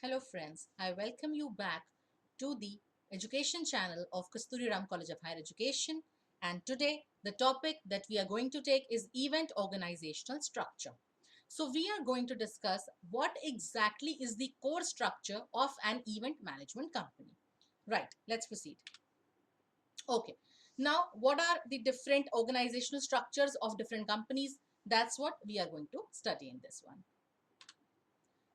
Hello friends, I welcome you back to the education channel of Kasturi Ram College of Higher Education, and today the topic that we are going to take is event organizational structure. So we are going to discuss what exactly is the core structure of an event management company. Right, let's proceed. Okay, now what are the different organizational structures of different companies? That's what we are going to study in this one.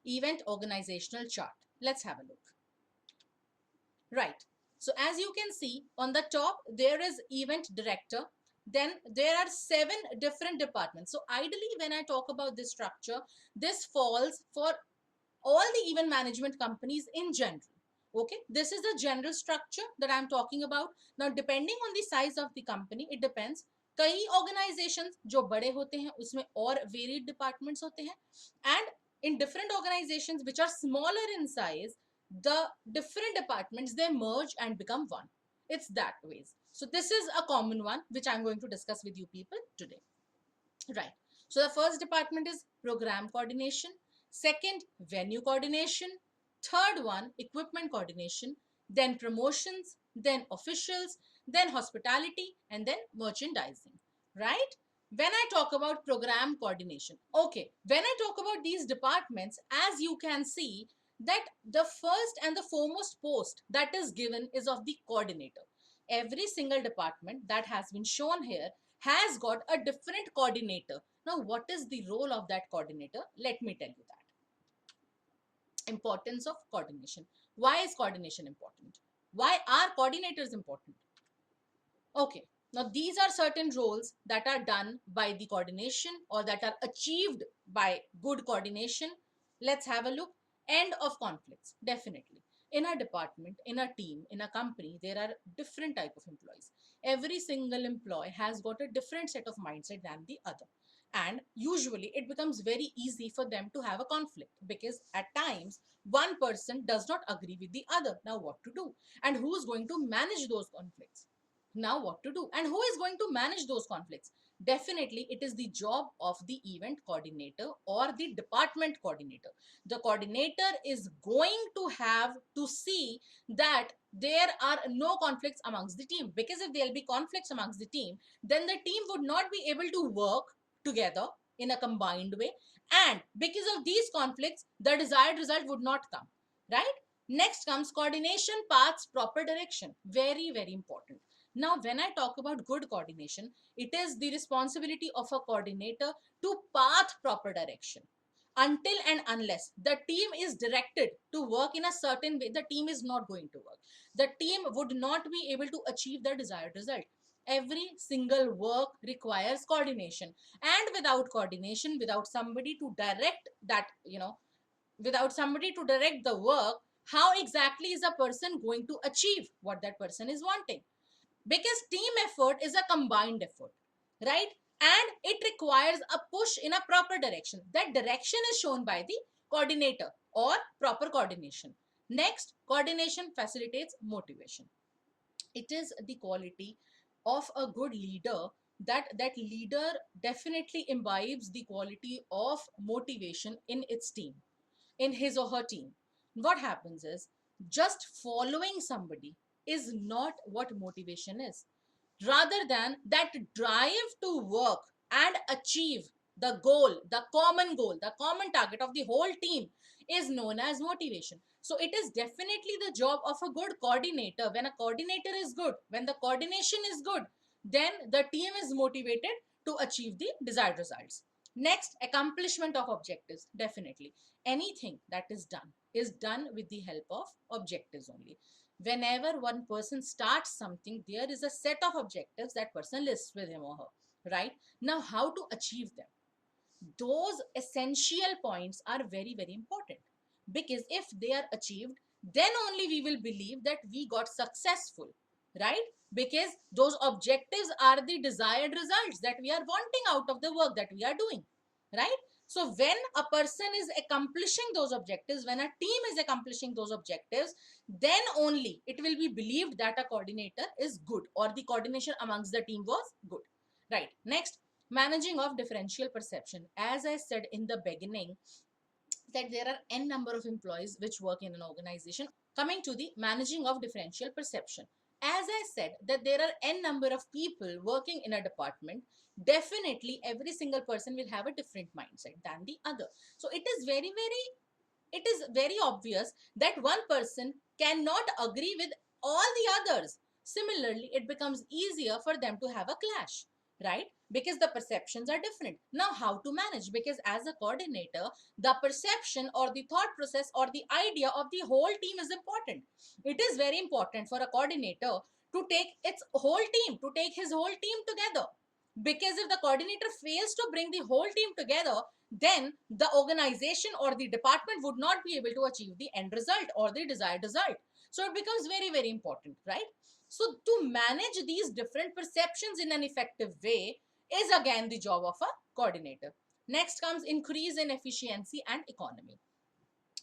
Event organizational chart. Let's have a look. Right. So as you can see on the top, there is event director. Then there are 7 different departments. So ideally, when I talk about this structure, this falls for all the event management companies in general. Okay, this is the general structure that I'm talking about. Now, depending on the size of the company, it depends. कई organizations जो बड़े होते हैं उसमें और varied departments होते हैं, and in different organizations which are smaller in size, the different departments they merge and become one. It's that ways. So this is a common one which I'm going to discuss with you people today. Right. So the first department is program coordination. Second, venue coordination. Third one, equipment coordination. Then promotions. Then officials. Then hospitality. And then merchandising. Right? When I talk about program coordination, okay, when I talk about these departments, as you can see, that the first and the foremost post that is given is of the coordinator. Every single department that has been shown here has got a different coordinator. Now, what is the role of that coordinator? Let me tell you that. Importance of coordination. Why is coordination important? Why are coordinators important? Okay, now these are certain roles that are done by the coordination or that are achieved by good coordination. Let's have a look. End of conflicts, definitely. In a department, in a team, in a company, there are different type of employees. Every single employee has got a different set of mindset than the other. And usually it becomes very easy for them to have a conflict because at times one person does not agree with the other. Now what to do? And who is going to manage those conflicts? Now what to do, and who is going to manage those conflicts? Definitely it is the job of the event coordinator or the department coordinator. The coordinator is going to have to see that there are no conflicts amongst the team, because if there will be conflicts amongst the team, then the team would not be able to work together in a combined way, and because of these conflicts the desired result would not come. Right. Next comes coordination paths proper direction. Very, very important. Now, when I talk about good coordination, it is the responsibility of a coordinator to path proper direction. Until and unless the team is directed to work in a certain way, the team is not going to work. The team would not be able to achieve the desired result. Every single work requires coordination, and without coordination, without somebody to direct that, without somebody to direct the work, how exactly is a person going to achieve what that person is wanting? Because team effort is a combined effort, right? And it requires a push in a proper direction. That direction is shown by the coordinator or proper coordination. Next, coordination facilitates motivation. It is the quality of a good leader that leader definitely imbibes the quality of motivation in its team, in his or her team. What happens is, just following somebody is not what motivation is. Rather than that drive to work and achieve the common target of the whole team is known as motivation. So it is definitely the job of a good coordinator. When a coordinator is good, when the coordination is good, then the team is motivated to achieve the desired results. Next, accomplishment of objectives. Definitely anything that is done with the help of objectives only. Whenever one person starts something, there is a set of objectives that person lists with him or her. Right. Now, how to achieve them? Those essential points are very, very important, because if they are achieved, then only we will believe that we got successful. Right. Because those objectives are the desired results that we are wanting out of the work that we are doing. Right. So when a person is accomplishing those objectives, when a team is accomplishing those objectives, then only it will be believed that a coordinator is good or the coordination amongst the team was good. Right. Next, managing of differential perception. As I said in the beginning, that there are n number of employees which work in an organization. Coming to the managing of differential perception, as I said that there are n number of people working in a department, definitely every single person will have a different mindset than the other. So it is very obvious that one person cannot agree with all the others. Similarly, it becomes easier for them to have a clash, right? Because the perceptions are different. Now, how to manage? Because as a coordinator, the perception or the thought process or the idea of the whole team is important. It is very important for a coordinator to take its whole team, to take his whole team together. Because if the coordinator fails to bring the whole team together, then the organization or the department would not be able to achieve the end result or the desired result. So it becomes very, very important, right? So to manage these different perceptions in an effective way is again the job of a coordinator. Next comes increase in efficiency and economy.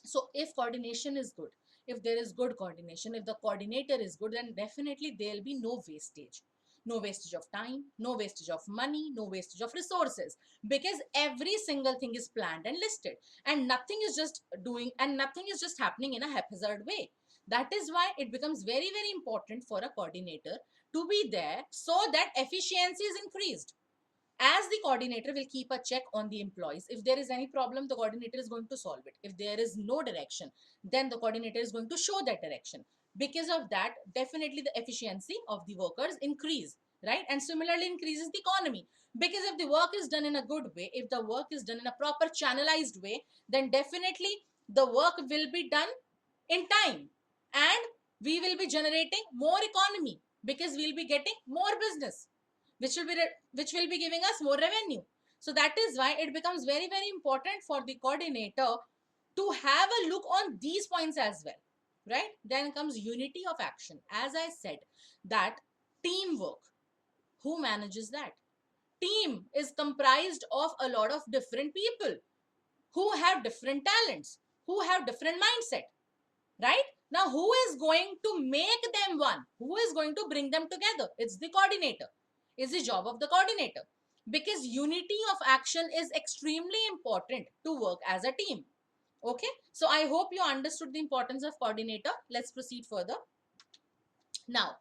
So if coordination is good, if there is good coordination, if the coordinator is good, then definitely there'll be no wastage. No wastage of time, no wastage of money, no wastage of resources, because every single thing is planned and listed, and nothing is just doing and nothing is just happening in a haphazard way. That is why it becomes very, very important for a coordinator to be there so that efficiency is increased. As the coordinator will keep a check on the employees. If there is any problem, the coordinator is going to solve it. If there is no direction, then the coordinator is going to show that direction. Because of that, definitely the efficiency of the workers increase, right? And similarly increases the economy, because if the work is done in a good way, if the work is done in a proper channelized way, then definitely the work will be done in time, and we will be generating more economy, because we'll be getting more business, which will be giving us more revenue. So that is why it becomes very, very important for the coordinator to have a look on these points as well, right? Then comes unity of action. As I said, that teamwork, who manages that? Team is comprised of a lot of different people who have different talents, who have different mindset, right? Now, who is going to make them one? Who is going to bring them together? It's the coordinator. It's the job of the coordinator, because unity of action is extremely important to work as a team. Okay, so I hope you understood the importance of coordinator. Let's proceed further. Now,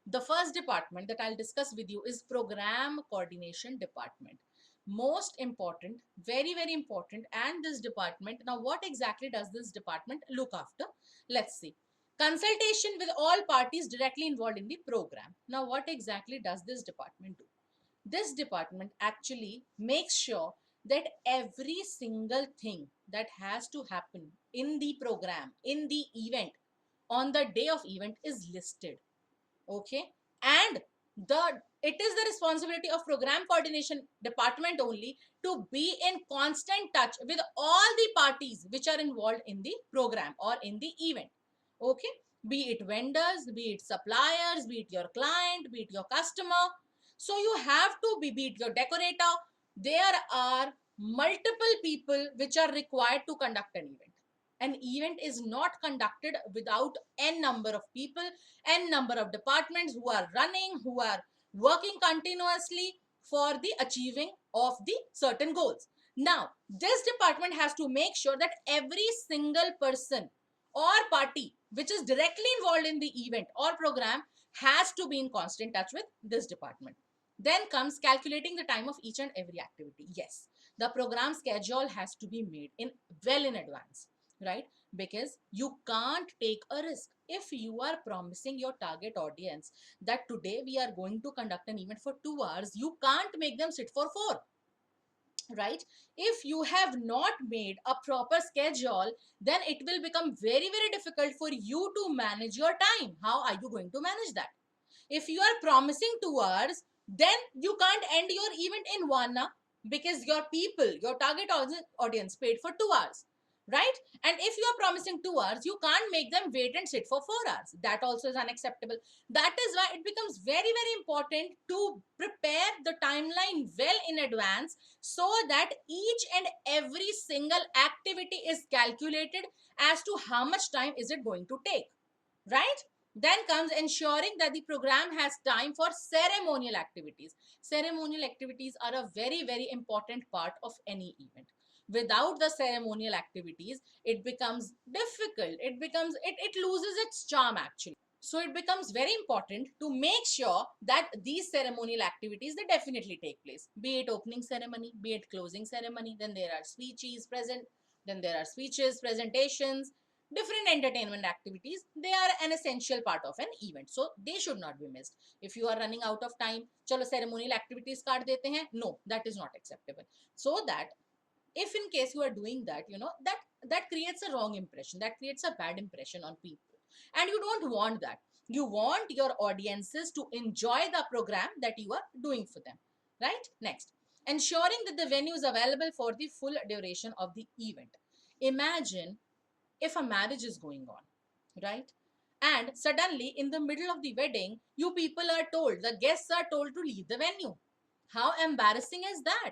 the first department that I'll discuss with you is program coordination department. Most important, very, very important. And this department, now what exactly does this department look after? Let's see. Consultation with all parties directly involved in the program. Now, what exactly does this department do? This department actually makes sure that every single thing that has to happen in the program, in the event, on the day of event is listed. Okay, and the it is the responsibility of program coordination department only to be in constant touch with all the parties which are involved in the program or in the event. Okay, be it vendors, be it suppliers, be it your client, be it your customer. So you have to be it your decorator. There are multiple people which are required to conduct an event. An event is not conducted without n number of people, n number of departments who are running, who are working continuously for the achieving of the certain goals. Now, this department has to make sure that every single person or party which is directly involved in the event or program has to be in constant touch with this department. Then comes calculating the time of each and every activity. Yes, the program schedule has to be made in well in advance, right? Because you can't take a risk. If you are promising your target audience that today we are going to conduct an event for 2 hours, you can't make them sit for 4, right? If you have not made a proper schedule, then it will become very, very difficult for you to manage your time. How are you going to manage that? If you are promising 2 hours, then you can't end your event in 1 hour, because your people, your target audience paid for 2 hours, right? And if you are promising 2 hours, you can't make them wait and sit for 4 hours. That also is unacceptable. That is why it becomes very, very important to prepare the timeline well in advance, so that each and every single activity is calculated as to how much time is it going to take, right? Then comes ensuring that the program has time for ceremonial activities. Ceremonial activities are a very, very important part of any event, without the ceremonial activities, it becomes difficult. It loses its charm actually. So it becomes very important to make sure that these ceremonial activities, they definitely take place, be it opening ceremony, be it closing ceremony. Then there are speeches, presentations, different entertainment activities. They are an essential part of an event, so they should not be missed. If you are running out of time, chalo ceremonial activities kaat dete hain, no, that is not acceptable. So that if in case you are doing that, that creates a wrong impression, that creates a bad impression on people, and you don't want that. You want your audiences to enjoy the program that you are doing for them, right? Next, ensuring that the venue is available for the full duration of the event. Imagine if a marriage is going on, right? And suddenly in the middle of the wedding, you people are told, the guests are told to leave the venue. How embarrassing is that?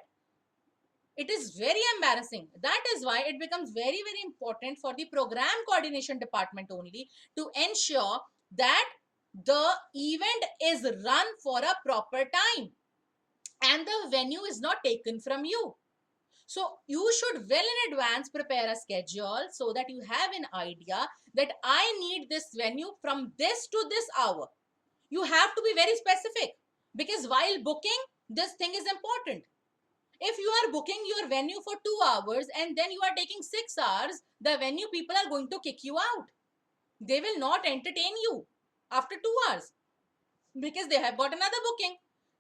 It is very embarrassing. That is why it becomes very, very important for the program coordination department only to ensure that the event is run for a proper time and the venue is not taken from you. So you should well in advance prepare a schedule so that you have an idea that I need this venue from this to this hour. You have to be very specific, because while booking, this thing is important. If you are booking your venue for 2 hours and then you are taking 6 hours, the venue people are going to kick you out. They will not entertain you after 2 hours because they have got another booking.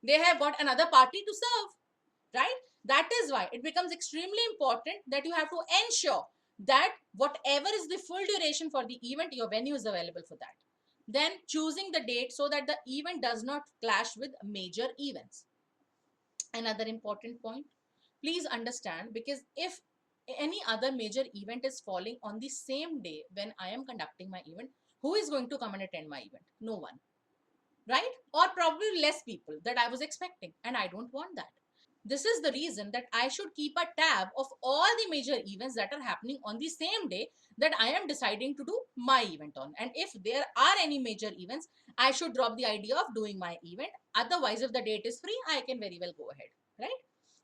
They have got another party to serve, right? That is why it becomes extremely important that you have to ensure that whatever is the full duration for the event, your venue is available for that. Then choosing the date so that the event does not clash with major events. Another important point, please understand, because if any other major event is falling on the same day when I am conducting my event, who is going to come and attend my event? No one, right? Or probably less people that I was expecting, and I don't want that. This is the reason that I should keep a tab of all the major events that are happening on the same day that I am deciding to do my event on. And if there are any major events, I should drop the idea of doing my event. Otherwise, if the date is free, I can very well go ahead, right?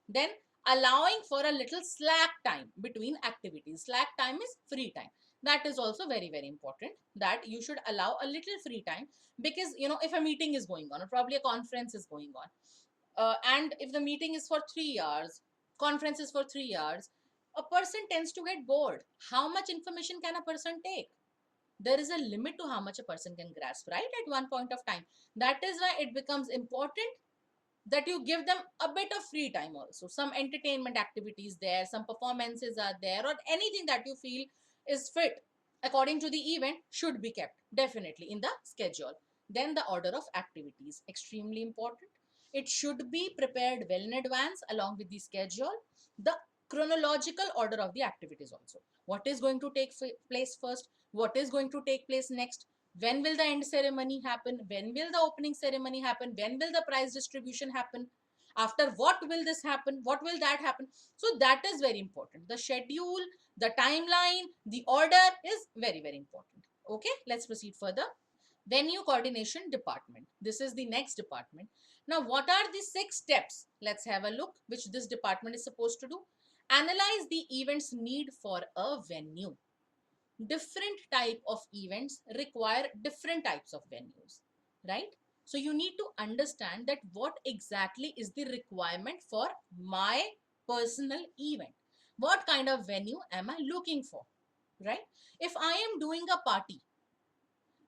Then allowing for a little slack time between activities. Slack time is free time. That is also very, very important, that you should allow a little free time, because if a meeting is going on or probably a conference is going on, and if the meeting is for 3 hours, conference is for 3 hours, a person tends to get bored. How much information can a person take? There is a limit to how much a person can grasp, right, at one point of time. That is why it becomes important that you give them a bit of free time also. Some entertainment activities there, some performances are there, or anything that you feel is fit according to the event should be kept definitely in the schedule. Then the order of activities, extremely important. It should be prepared well in advance along with the schedule. The chronological order of the activities also. What is going to take place first? What is going to take place next? When will the end ceremony happen? When will the opening ceremony happen? When will the prize distribution happen? After what will this happen? What will that happen? So that is very important. The schedule, the timeline, the order is very, very important. Okay, let's proceed further. Venue coordination department. This is the next department. Now, what are the 6 steps? Let's have a look which this department is supposed to do. Analyze the event's need for a venue. Different type of events require different types of venues, right? So you need to understand that what exactly is the requirement for my personal event. What kind of venue am I looking for, right? If I am doing a party,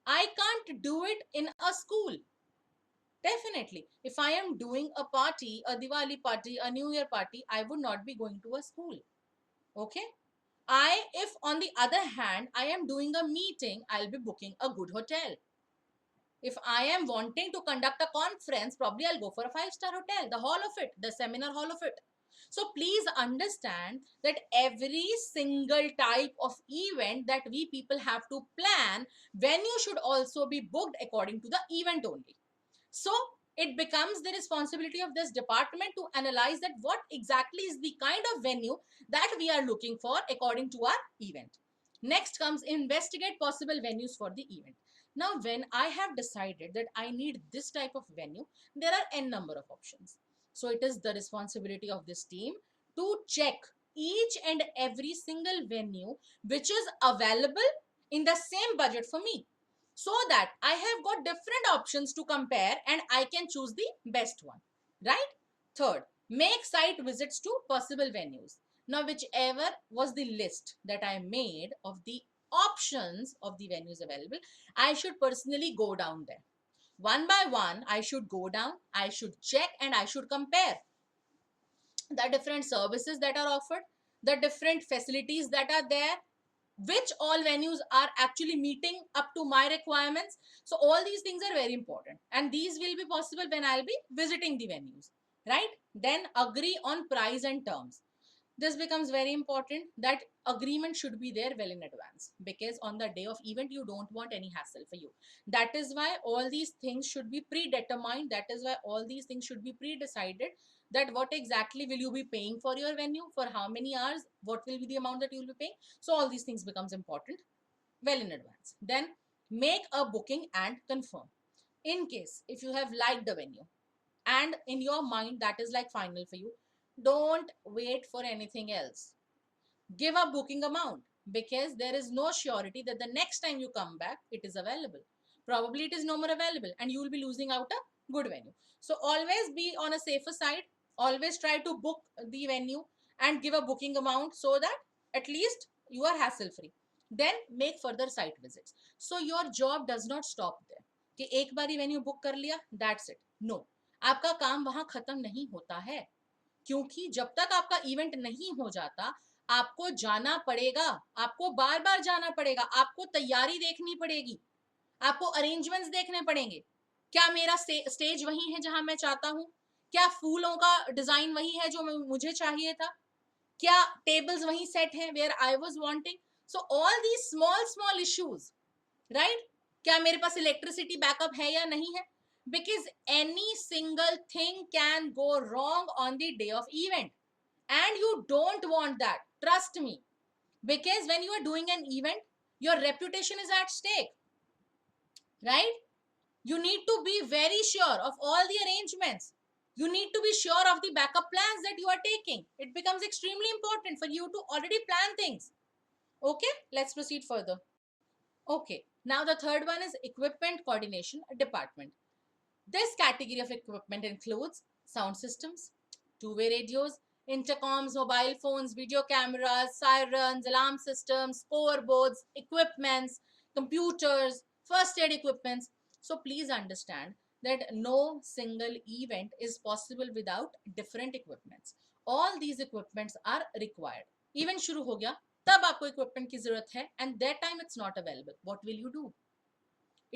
I can't do it in a school. Definitely, if I am doing a party, a Diwali party, a New Year party, I would not be going to a school. Okay, if on the other hand, I am doing a meeting, I'll be booking a good hotel. If I am wanting to conduct a conference, probably I'll go for a 5-star hotel, the hall of it, the seminar hall of it. So please understand that every single type of event that we people have to plan, venue should also be booked according to the event only. So it becomes the responsibility of this department to analyze that what exactly is the kind of venue that we are looking for according to our event. Next comes investigate possible venues for the event. Now, when I have decided that I need this type of venue, there are n number of options. So it is the responsibility of this team to check each and every single venue which is available in the same budget for me, so that I have got different options to compare and I can choose the best one, right? Third, make site visits to possible venues. Now, whichever was the list that I made of the options of the venues available, I should personally go down there. One by one, I should go down, I should check, and I should compare the different services that are offered, the different facilities that are there, which all venues are actually meeting up to my requirements. So all these things are very important, and these will be possible when I'll be visiting the venues, right? Then agree on price and terms. This becomes very important, that agreement should be there well in advance, because on the day of event you don't want any hassle for you. That is why all these things should be predetermined, that is why all these things should be pre-decided, that what exactly will you be paying for your venue, for how many hours, what will be the amount that you will be paying. So all these things becomes important well in advance. Then make a booking and confirm. In case if you have liked the venue and in your mind that is like final for you, don't wait for anything else. Give a booking amount, because there is no surety that the next time you come back it is available. Probably it is no more available and you will be losing out a good venue. So always be on a safer side. Always try to book the venue and give a booking amount, so that at least you are hassle free. Then make further site visits. So your job does not stop there कि एक बारी venue book कर लिया, that's it, no. आपका काम वहां खत्म नहीं होता है, क्योंकि जब तक आपका इवेंट नहीं हो जाता आपको जाना पड़ेगा, आपको बार बार जाना पड़ेगा, आपको तैयारी देखनी पड़ेगी, आपको अरेंजमेंट्स देखने पड़ेंगे। क्या मेरा स्टेज वही है जहां मैं चाहता हूं? क्या फूलों का डिजाइन वही है जो मुझे चाहिए था? क्या टेबल्स वही सेट हैं where I was wanting? So all these small small issues, right? क्या मेरे पास इलेक्ट्रिसिटी बैकअप है या नहीं है? Because any single thing can go wrong on the day of event, and you don't want that, trust me, because when you are doing an event your reputation is at stake, right? You need to be very sure of all the arrangements. You need to be sure of the backup plans that you are taking. It becomes extremely important for you to already plan things. Okay, let's proceed further. Okay, now the third one is equipment coordination department. This category of equipment includes sound systems, two-way radios, intercoms, mobile phones, video cameras, sirens, alarm systems, scoreboards, equipments, computers, first aid equipments. So please understand that no single event is possible without different equipments. All these equipments are required. Event शुरू हो गया, तब आपको equipment की जरूरत है, and that time it's not available. What will you do?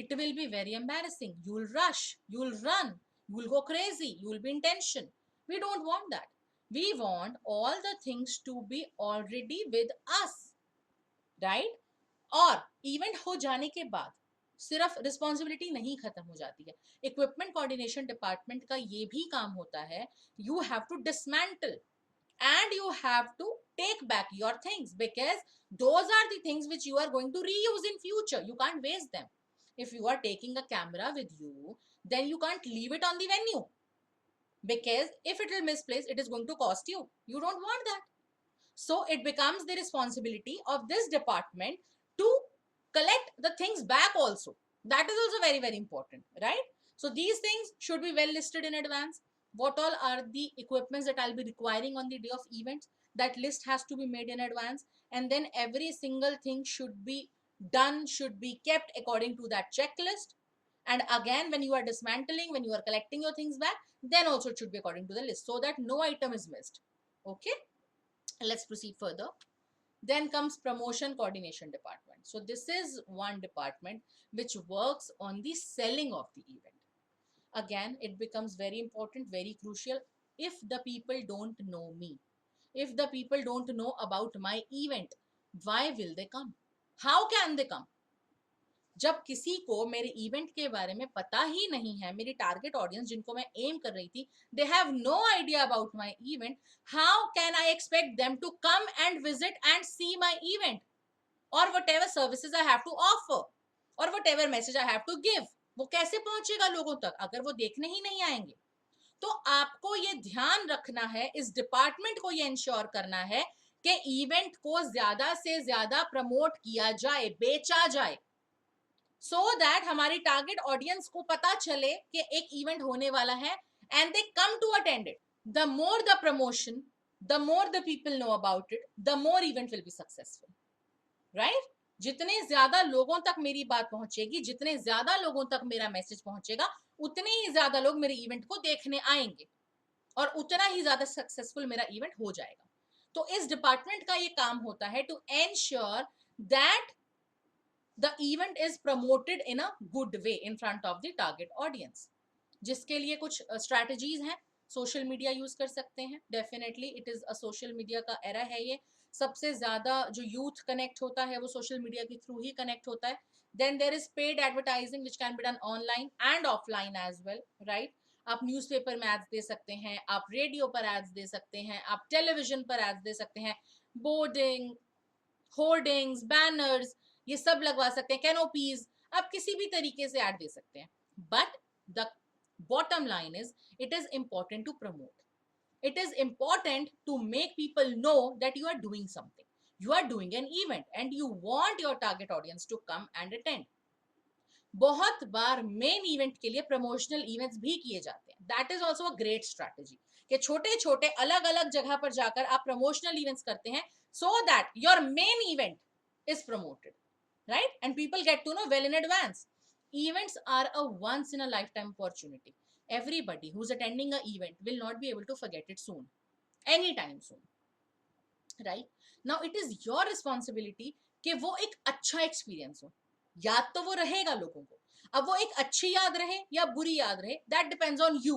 It will be very embarrassing. You will rush, you will run, you will go crazy, you will be in tension. We don't want that. We want all the things to be already with us, right? और event हो जाने के बाद सिर्फ responsibility नहीं खत्म हो जाती है, इक्विपमेंट कोऑर्डिनेशन डिपार्टमेंट का ये भी काम होता है, you have to dismantle and you have to take back your things, because those are the things which you are going to reuse in future. You can't waste them. If you are taking a camera with you, then you can't leave it on the venue, because if it will misplace it is going to cost you. You don't want that. So it becomes the responsibility of this department to collect the things back also. That is also very, very important, right? So these things should be well listed in advance. What all are the equipments that I'll be requiring on the day of events? That list has to be made in advance, and then every single thing should be done, should be kept according to that checklist. And again, when you are dismantling, when you are collecting your things back, then also it should be according to the list, so that no item is missed. Okay, let's proceed further. Then comes promotion coordination department. So this is one department which works on the selling of the event. Again, it becomes very important, very crucial. If the people don't know me, if the people don't know about my event, why will they come? How can they come? जब किसी को मेरे event के बारे में पता ही नहीं है, मेरी टारगेट ऑडियंस जिनको मैं एम कर रही थी, they have no idea about my event, how can I expect them to come and visit and see my event, और whatever services I have to offer, और whatever message I have to give? वो कैसे पहुंचेगा लोगों तक अगर वो देखने ही नहीं आएंगे? तो आपको ये ध्यान रखना है, इस डिपार्टमेंट को ये इंश्योर करना है कि इवेंट को ज्यादा से ज्यादा प्रमोट किया जाए, बेचा जाए, सो दैट हमारी टारगेट ऑडियंस को पता चले कि एक इवेंट होने वाला है and they come to attend it. The more the promotion, the more the people know about it, the more event will be successful, right? जितने ज्यादा लोगों तक मेरी बात पहुंचेगी, जितने ज्यादा लोगों तक मेरा मैसेज पहुंचेगा, उतने ही ज्यादा लोग मेरे इवेंट को देखने आएंगे और उतना ही ज्यादा सक्सेसफुल मेरा इवेंट हो जाएगा. तो इस डिपार्टमेंट का ये काम होता है to ensure that the event is promoted in a good way in front of the target audience, जिसके लिए कुछ स्ट्रैटेजीज हैं. सोशल मीडिया यूज कर सकते हैं, definitely it is a social media का एरा है ये. सबसे ज्यादा जो यूथ कनेक्ट होता है वो सोशल मीडिया के थ्रू ही कनेक्ट होता है. Then there is paid advertising which can be done online and offline as well, right? आप न्यूज़पेपर में एड्स दे सकते हैं, आप रेडियो पर एड्स दे सकते हैं, आप टेलीविजन पर एड्स दे सकते हैं, बोर्डिंग, होर्डिंग्स, बैनर्स, ये सब लगवा सकते हैं, कैनोपीज, आप किसी भी तरीके से ऐड दे सकते हैं. But the bottom line is it is important to promote. It is important to make people know that you are doing something. You are doing an event and you want your target audience to come and attend. बहुत बार main event के लिए promotional events भी किए जाते हैं. That is also a great strategy कि छोटे छोटे अलग अलग जगह पर जाकर आप प्रमोशनल इवेंट्स करते हैं so that your main event is promoted, right? And people get to know well in advance. Events are a once in a lifetime opportunity. Everybody who's attending an event will not be able to forget it soon, anytime soon, right? Now it is your responsibility कि वो एक अच्छा experience हो. याद तो वो रहेगा लोगों को, अब वो एक अच्छी याद रहे या बुरी याद रहे, that depends on you,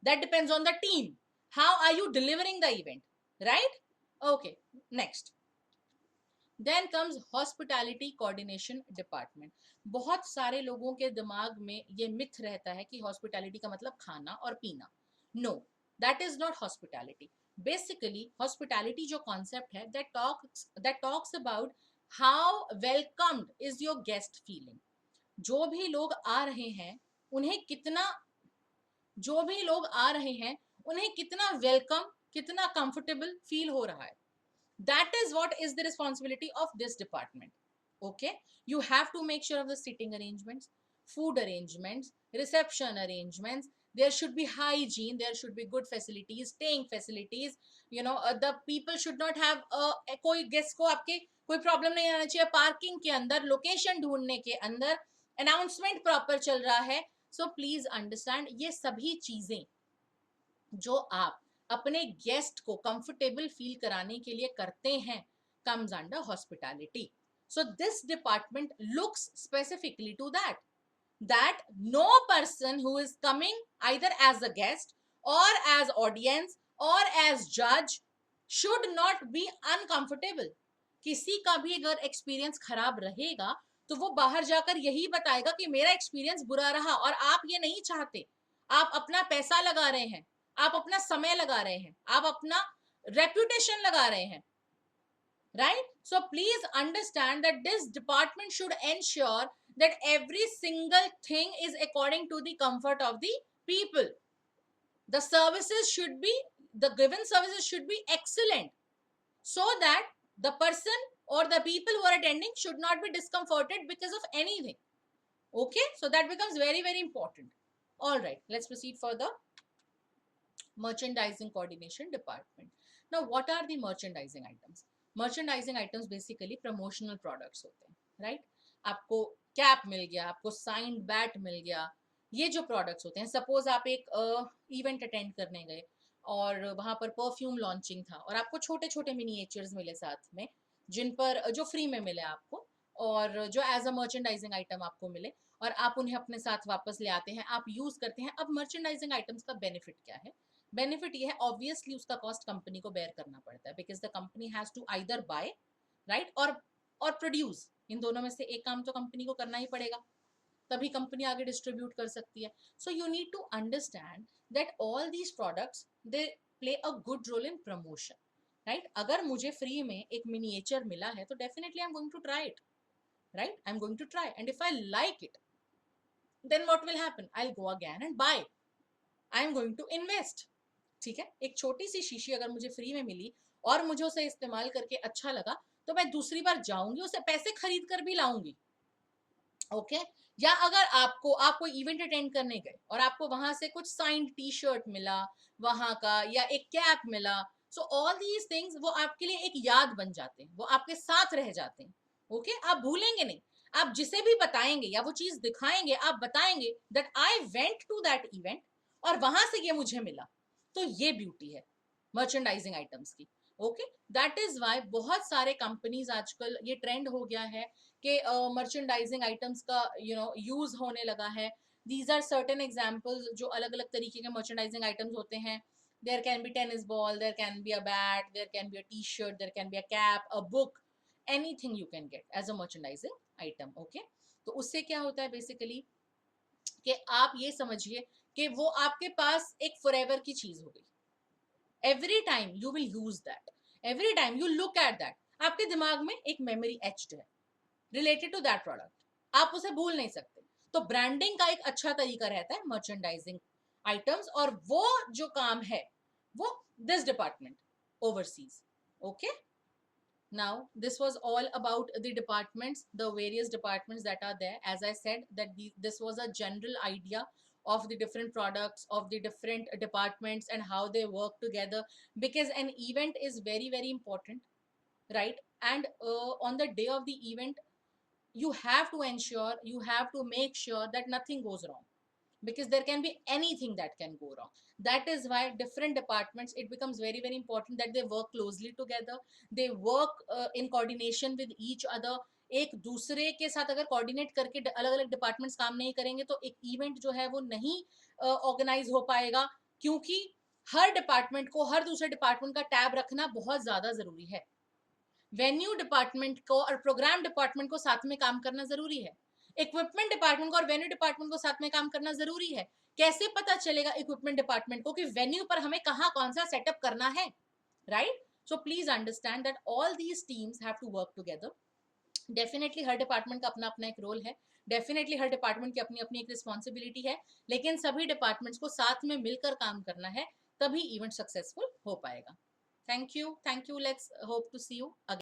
that depends on the team. How are you delivering the event, right? Okay, next. Then comes hospitality coordination department. बहुत सारे लोगों के दिमाग में ये मिथ रहता है कि hospitality का मतलब खाना और पीना. No, that is not hospitality. Basically, hospitality जो concept है that talks about how welcomed is your guest feeling. जो भी लोग आ रहे हैं उन्हें कितना जो भी लोग आ रहे हैं उन्हें कितना वेलकम, कितना कंफर्टेबल फील हो रहा है. That is what is the responsibility of this department. Okay, you have to make sure of the sitting arrangements, food arrangements, reception arrangements. There should be hygiene, there should be good facilities, staying facilities. You know, the people should not have कोई guest को आपके कोई problem नहीं आना चाहिए parking के अंदर, location ढूंढने के अंदर, अनाउंसमेंट प्रॉपर चल रहा है. सो प्लीज अंडरस्टैंड, ये सभी चीजें जो आप अपने गेस्ट को कंफर्टेबल फील कराने के लिए करते हैं comes under hospitality. So this department looks specifically to that no person who is coming either as a guest or as audience or as judge should not be uncomfortable. किसी का भी अगर experience खराब रहेगा तो वो बाहर जाकर यही बताएगा कि मेरा एक्सपीरियंस बुरा रहा, और आप ये नहीं चाहते. आप अपना पैसा लगा रहे हैं, आप अपना समय लगा रहे हैं, आप अपना रेपुटेशन लगा रहे हैं, right? So please understand that this department should ensure that every single thing is according to the comfort of the people. The services should be, the given services should be excellent so that the person or the people who are attending should not be discomforted because of anything. Okay, so that becomes very, very important. All right, let's proceed further. Merchandising coordination department. Now what are the merchandising items? Merchandising items basically promotional products होते हैं, right? आपको cap मिल गया, आपको signed bat मिल गया, ये जो products होते हैं. सपोज आप एक इवेंट अटेंड करने गए और वहां पर परफ्यूम लॉन्चिंग था और आपको छोटे छोटे मिनिएचर्स मिले साथ में, जिन पर जो फ्री में मिले आपको और जो एज अ मर्चेंडाइजिंग आइटम आपको मिले, और आप उन्हें अपने साथ वापस ले आते हैं, आप यूज करते हैं. अब मर्चेंडाइजिंग आइटम्स का बेनिफिट क्या है? बेनिफिट ये है, ऑब्वियसली उसका कॉस्ट कंपनी को बेयर करना पड़ता है because the company has to either buy, right, और प्रोड्यूस. इन दोनों में से एक काम तो कंपनी को करना ही पड़ेगा, तभी कंपनी आगे डिस्ट्रीब्यूट कर सकती है. So you need to understand that all these products they play a good role in promotion, right? अगर मुझे फ्री में एक मिनिएचर मिला है तो definitely I am going to try it, right? I am going to try, and if I like it then what will happen? I'll go again and buy. I am going to invest. ठीक है, एक छोटी सी शीशी अगर मुझे free में मिली और मुझे उसे इस्तेमाल करके अच्छा लगा तो मैं दूसरी बार जाऊंगी, उसे पैसे खरीद कर भी लाऊंगी। ओके या अगर आप कोई इवेंट अटेंड करने गए और आपको वहां से कुछ साइंड टी शर्ट मिला वहां का, या एक कैप मिला, सो ऑल दीज थिंग्स वो आपके लिए एक याद बन जाते हैं, वो आपके साथ रह जाते हैं। ओके आप भूलेंगे नहीं। आप जिसे भी बताएंगे या वो चीज दिखाएंगे, आप बताएंगे that I went to that event और वहां से ये मुझे मिला। तो ये ब्यूटी है मर्चेंडाइजिंग आइटम्स की। ओके दैट इज वाई बहुत सारे कंपनीज आजकल ये ट्रेंड हो गया है कि मर्चेंडाइजिंग आइटम्स का यूज होने लगा है। दीज आर सर्टेन एग्जाम्पल्स जो अलग अलग तरीके के मर्चेंडाइजिंग आइटम्स होते हैं। There can be tennis ball, there can be a bat, there can be a T shirt, there can be a cap, a book, anything you can get as a merchandising item. Okay तो उससे क्या होता है basically कि आप ये समझिए कि वो आपके पास एक फॉरएवर की चीज हो गई। Every time you will use that, every time you look at that, आपके दिमाग में एक मेमोरी एच्ड है रिलेटेड टू दैट प्रोडक्ट, आप उसे भूल नहीं सकते। तो ब्रांडिंग का एक अच्छा तरीका रहता है मर्चेंडाइजिंग आइटम्स, और वो जो काम है वो this department overseas. Okay now this was all about the departments, the various departments that are there. As I said that this was a general idea of the different products of the different departments and how they work together, because an event is very very important, right? And on the day of the event you have to ensure, you have to make sure that nothing goes wrong, because there can be anything that can go wrong. That is why different departments, it becomes very very important that they work closely together, they work in coordination with each other। एक दूसरे के साथ अगर coordinate करके अलग अलग departments काम नहीं करेंगे तो एक इवेंट जो है वो नहीं ऑर्गेनाइज हो पाएगा, क्योंकि हर डिपार्टमेंट को हर दूसरे डिपार्टमेंट का टैब रखना बहुत ज्यादा जरूरी है। वेन्यू डिपार्टमेंट को और प्रोग्राम डिपार्टमेंट को साथ में काम करना जरूरी है, इक्विपमेंट डिपार्टमेंट को और वेन्यू डिपार्टमेंट को साथ में काम करना जरूरी है। कैसे पता चलेगा इक्विपमेंट डिपार्टमेंट को कि वेन्यू पर हमें कहाँ कौन सा सेटअप करना है, right? So please understand that all these teams have to work together. Definitely हर डिपार्टमेंट का अपना अपना एक रोल है, डेफिनेटली हर डिपार्टमेंट की अपनी अपनी एक रिस्पॉन्सिबिलिटी है, लेकिन सभी डिपार्टमेंट्स को साथ में मिलकर काम करना है, तभी इवेंट सक्सेसफुल हो पाएगा। Thank you, let's hope to see you again.